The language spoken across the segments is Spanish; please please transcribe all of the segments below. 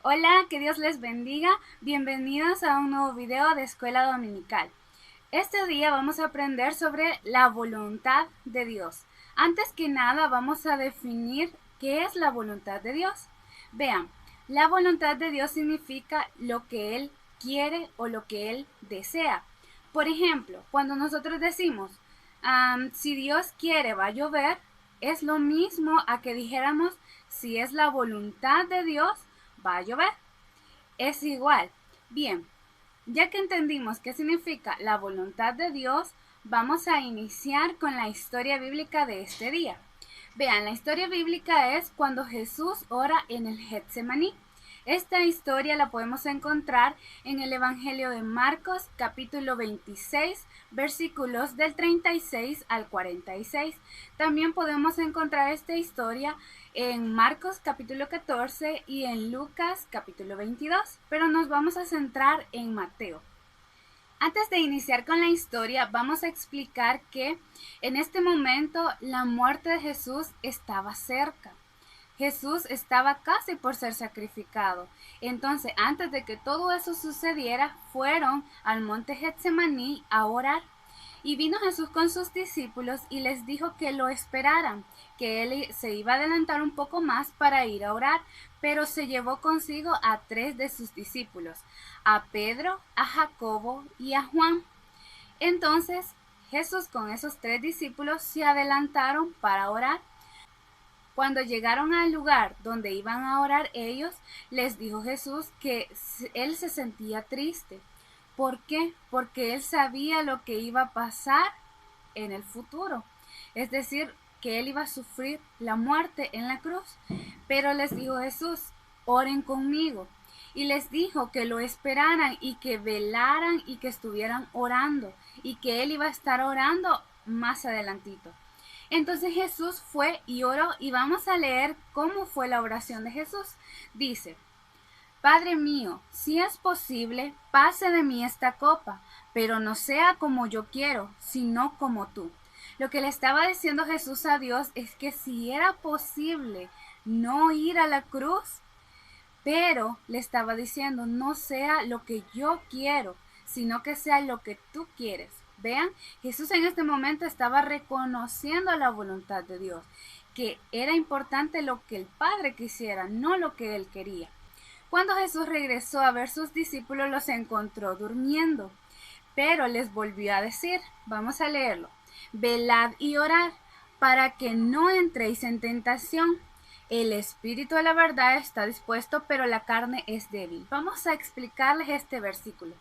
Hola, que Dios les bendiga. Bienvenidos a un nuevo video de Escuela Dominical. Este día vamos a aprender sobre la voluntad de Dios. Antes que nada, vamos a definir qué es la voluntad de Dios. Vean, la voluntad de Dios significa lo que Él quiere o lo que Él desea. Por ejemplo, cuando nosotros decimos, si Dios quiere va a llover, es lo mismo a que dijéramos, si es la voluntad de Dios, va a llover. Es igual. Bien, ya que entendimos qué significa la voluntad de Dios, vamos a iniciar con la historia bíblica de este día. Vean, la historia bíblica es cuando Jesús ora en el Getsemaní. Esta historia la podemos encontrar en el Evangelio de Marcos, capítulo 26, versículos del 36 al 46. También podemos encontrar esta historia en Marcos, capítulo 14 y en Lucas, capítulo 22. Pero nos vamos a centrar en Mateo. Antes de iniciar con la historia, vamos a explicar que en este momento la muerte de Jesús estaba cerca. Jesús estaba casi por ser sacrificado. Entonces, antes de que todo eso sucediera, fueron al monte Getsemaní a orar. Y vino Jesús con sus discípulos y les dijo que lo esperaran, que él se iba a adelantar un poco más para ir a orar, pero se llevó consigo a 3 de sus discípulos, a Pedro, a Jacobo y a Juan. Entonces Jesús con esos 3 discípulos se adelantaron para orar. Cuando llegaron al lugar donde iban a orar ellos, les dijo Jesús que él se sentía triste. ¿Por qué? Porque él sabía lo que iba a pasar en el futuro. Es decir, que él iba a sufrir la muerte en la cruz. Pero les dijo Jesús, oren conmigo. Y les dijo que lo esperaran y que velaran y que estuvieran orando. Y que él iba a estar orando más adelantito. Entonces Jesús fue y oró y vamos a leer cómo fue la oración de Jesús. Dice, Padre mío, si es posible, pase de mí esta copa, pero no sea como yo quiero, sino como tú. Lo que le estaba diciendo Jesús a Dios es que si era posible no ir a la cruz, pero le estaba diciendo, no sea lo que yo quiero, sino que sea lo que tú quieres. Vean, Jesús en este momento estaba reconociendo la voluntad de Dios, que era importante lo que el Padre quisiera, no lo que él quería. Cuando Jesús regresó a ver sus discípulos, los encontró durmiendo, pero les volvió a decir, vamos a leerlo, velad y orad para que no entréis en tentación. El espíritu de la verdad está dispuesto, pero la carne es débil. Vamos a explicarles este versículo.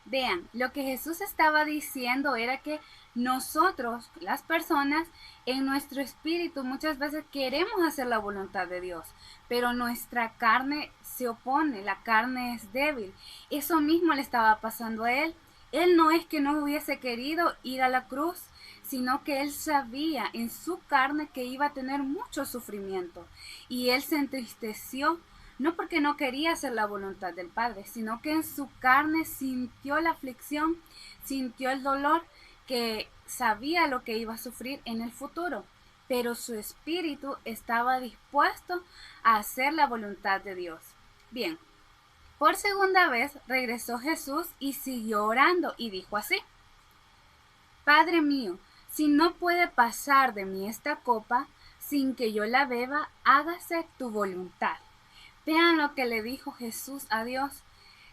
Vean, lo que Jesús estaba diciendo era que nosotros, las personas, en nuestro espíritu muchas veces queremos hacer la voluntad de Dios, pero nuestra carne se opone, la carne es débil. Eso mismo le estaba pasando a él. Él no es que no hubiese querido ir a la cruz, sino que él sabía en su carne que iba a tener mucho sufrimiento y él se entristeció no porque no quería hacer la voluntad del Padre, sino que en su carne sintió la aflicción, sintió el dolor, que sabía lo que iba a sufrir en el futuro, pero su espíritu estaba dispuesto a hacer la voluntad de Dios. Bien, por segunda vez regresó Jesús y siguió orando y dijo así, Padre mío, si no puede pasar de mí esta copa sin que yo la beba, hágase tu voluntad. Vean lo que le dijo Jesús a Dios.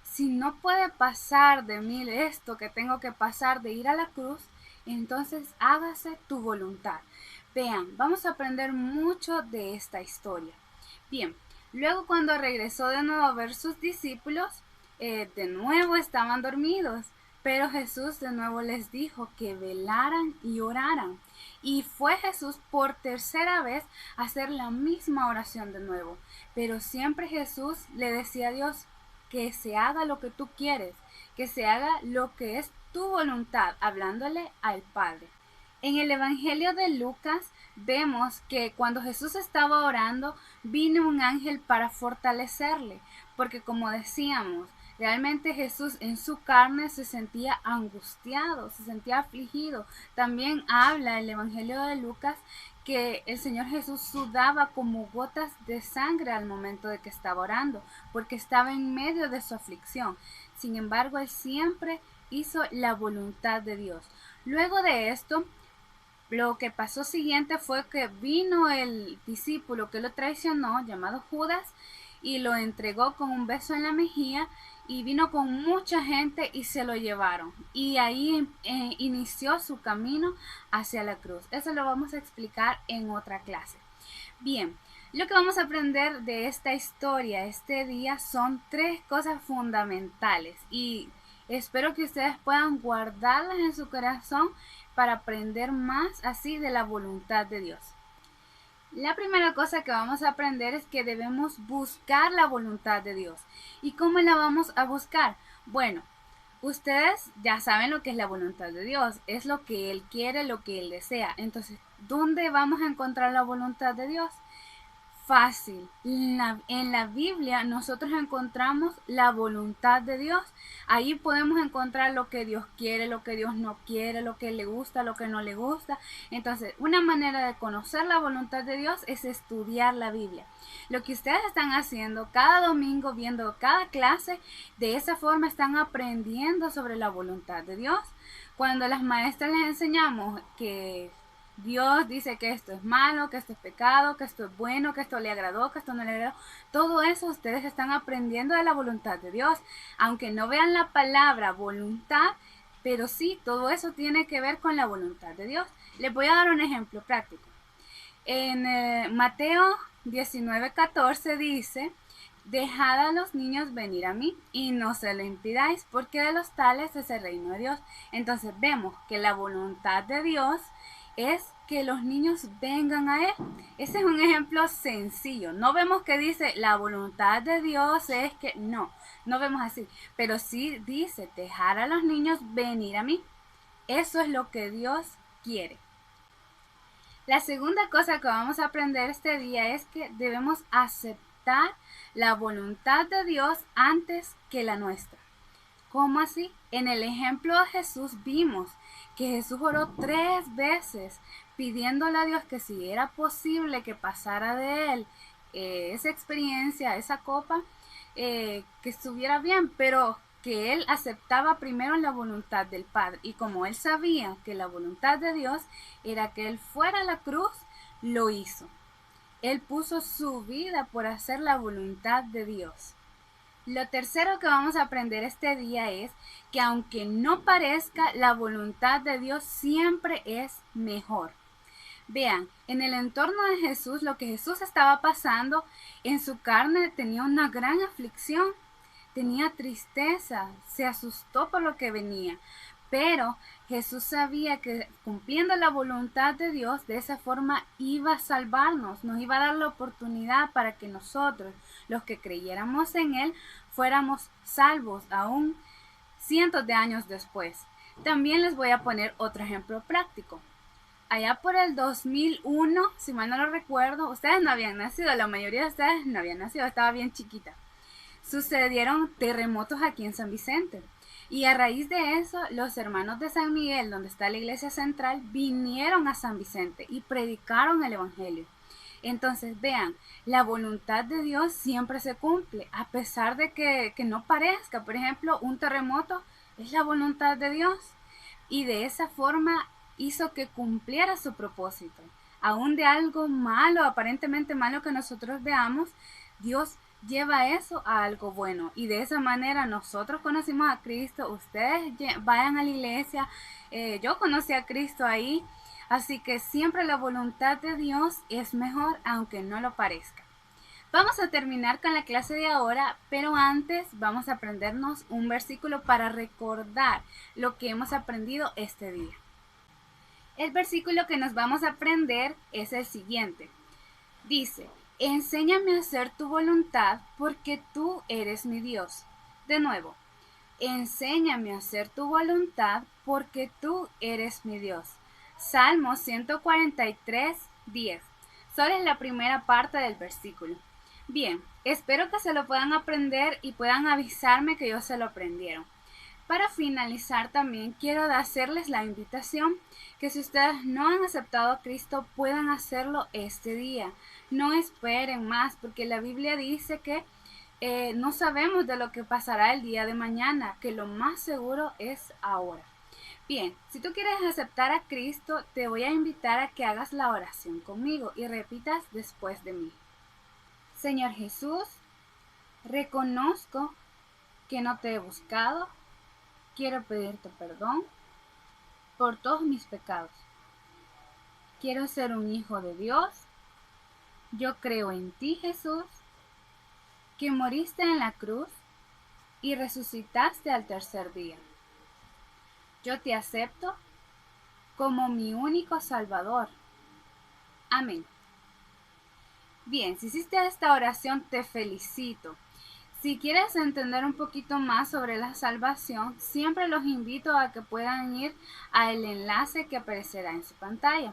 Si no puede pasar de mí esto que tengo que pasar de ir a la cruz, entonces hágase tu voluntad. Vean, vamos a aprender mucho de esta historia. Bien, luego cuando regresó de nuevo a ver sus discípulos, de nuevo estaban dormidos. Pero Jesús de nuevo les dijo que velaran y oraran. Y fue Jesús por tercera vez a hacer la misma oración de nuevo. Pero siempre Jesús le decía a Dios que se haga lo que tú quieres, que se haga lo que es tu voluntad, hablándole al Padre. En el Evangelio de Lucas vemos que cuando Jesús estaba orando, vino un ángel para fortalecerle, porque como decíamos, realmente Jesús en su carne se sentía angustiado, se sentía afligido. También habla el Evangelio de Lucas que el Señor Jesús sudaba como gotas de sangre al momento de que estaba orando, porque estaba en medio de su aflicción. Sin embargo, él siempre hizo la voluntad de Dios. Luego de esto, lo que pasó siguiente fue que vino el discípulo que lo traicionó, llamado Judas, y lo entregó con un beso en la mejilla, y vino con mucha gente y se lo llevaron. Y ahí inició su camino hacia la cruz. Eso lo vamos a explicar en otra clase. Bien, lo que vamos a aprender de esta historia este día son 3 cosas fundamentales, y espero que ustedes puedan guardarlas en su corazón para aprender más así de la voluntad de Dios. La primera cosa que vamos a aprender es que debemos buscar la voluntad de Dios. ¿Y cómo la vamos a buscar? Bueno, ustedes ya saben lo que es la voluntad de Dios. Es lo que Él quiere, lo que Él desea. Entonces, ¿dónde vamos a encontrar la voluntad de Dios? Fácil. En la Biblia nosotros encontramos la voluntad de Dios. Ahí podemos encontrar lo que Dios quiere, lo que Dios no quiere, lo que le gusta, lo que no le gusta. Entonces, una manera de conocer la voluntad de Dios es estudiar la Biblia. Lo que ustedes están haciendo cada domingo, viendo cada clase, de esa forma están aprendiendo sobre la voluntad de Dios. Cuando las maestras les enseñamos que Dios dice que esto es malo, que esto es pecado, que esto es bueno, que esto le agradó, que esto no le agradó. Todo eso ustedes están aprendiendo de la voluntad de Dios. Aunque no vean la palabra voluntad, pero sí, todo eso tiene que ver con la voluntad de Dios. Les voy a dar un ejemplo práctico. En Mateo 19:14 dice: dejad a los niños venir a mí y no se lo impidáis, porque de los tales es el reino de Dios. Entonces vemos que la voluntad de Dios es que los niños vengan a Él. Ese es un ejemplo sencillo. No vemos que dice la voluntad de Dios es que no vemos así, pero sí dice dejar a los niños venir a mí. Eso es lo que Dios quiere. La segunda cosa que vamos a aprender este día es que debemos aceptar la voluntad de Dios antes que la nuestra. ¿Cómo así? En el ejemplo de Jesús vimos que Jesús oró 3 veces pidiéndole a Dios que si era posible que pasara de él esa experiencia, esa copa, que estuviera bien, pero que él aceptaba primero la voluntad del Padre. Y como él sabía que la voluntad de Dios era que él fuera a la cruz, lo hizo. Él puso su vida por hacer la voluntad de Dios. Lo tercero que vamos a aprender este día es que aunque no parezca, la voluntad de Dios siempre es mejor. Vean, en el entorno de Jesús, lo que Jesús estaba pasando, en su carne tenía una gran aflicción, tenía tristeza, se asustó por lo que venía. Pero Jesús sabía que cumpliendo la voluntad de Dios, de esa forma iba a salvarnos, nos iba a dar la oportunidad para que nosotros, los que creyéramos en Él, fuéramos salvos aún cientos de años después. También les voy a poner otro ejemplo práctico. Allá por el 2001, si mal no lo recuerdo, ustedes no habían nacido, la mayoría de ustedes no habían nacido, estaba bien chiquita. Sucedieron terremotos aquí en San Vicente. Y a raíz de eso, los hermanos de San Miguel, donde está la iglesia central, vinieron a San Vicente y predicaron el evangelio. Entonces, vean, la voluntad de Dios siempre se cumple, a pesar de que no parezca. Por ejemplo, un terremoto es la voluntad de Dios. Y de esa forma hizo que cumpliera su propósito. Aún de algo malo, aparentemente malo que nosotros veamos, Dios lleva eso a algo bueno, y de esa manera nosotros conocimos a Cristo. Ustedes vayan a la iglesia, yo conocí a Cristo ahí, así que siempre la voluntad de Dios es mejor aunque no lo parezca. Vamos a terminar con la clase de ahora, pero antes vamos a aprendernos un versículo para recordar lo que hemos aprendido este día. El versículo que nos vamos a aprender es el siguiente. Dice: enséñame a hacer tu voluntad, porque tú eres mi Dios. De nuevo, enséñame a hacer tu voluntad, porque tú eres mi Dios. Salmo 143, 10. Solo es la primera parte del versículo. Bien, espero que se lo puedan aprender y puedan avisarme que ellos se lo aprendieron. Para finalizar también quiero hacerles la invitación que si ustedes no han aceptado a Cristo puedan hacerlo este día. No esperen más porque la Biblia dice que no sabemos de lo que pasará el día de mañana, que lo más seguro es ahora. Bien, si tú quieres aceptar a Cristo, te voy a invitar a que hagas la oración conmigo y repitas después de mí. Señor Jesús, reconozco que no te he buscado. Quiero pedirte perdón por todos mis pecados. Quiero ser un hijo de Dios. Yo creo en ti, Jesús, que moriste en la cruz y resucitaste al tercer día. Yo te acepto como mi único Salvador. Amén. Bien, si hiciste esta oración, te felicito. Si quieres entender un poquito más sobre la salvación, siempre los invito a que puedan ir al enlace que aparecerá en su pantalla,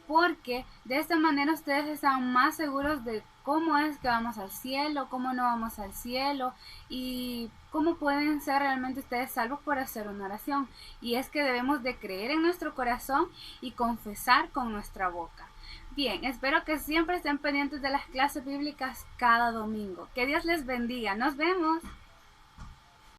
porque de esta manera ustedes están más seguros de cómo es que vamos al cielo, cómo no vamos al cielo y cómo pueden ser realmente ustedes salvos por hacer una oración. Y es que debemos de creer en nuestro corazón y confesar con nuestra boca. Bien, espero que siempre estén pendientes de las clases bíblicas cada domingo. Que Dios les bendiga. Nos vemos.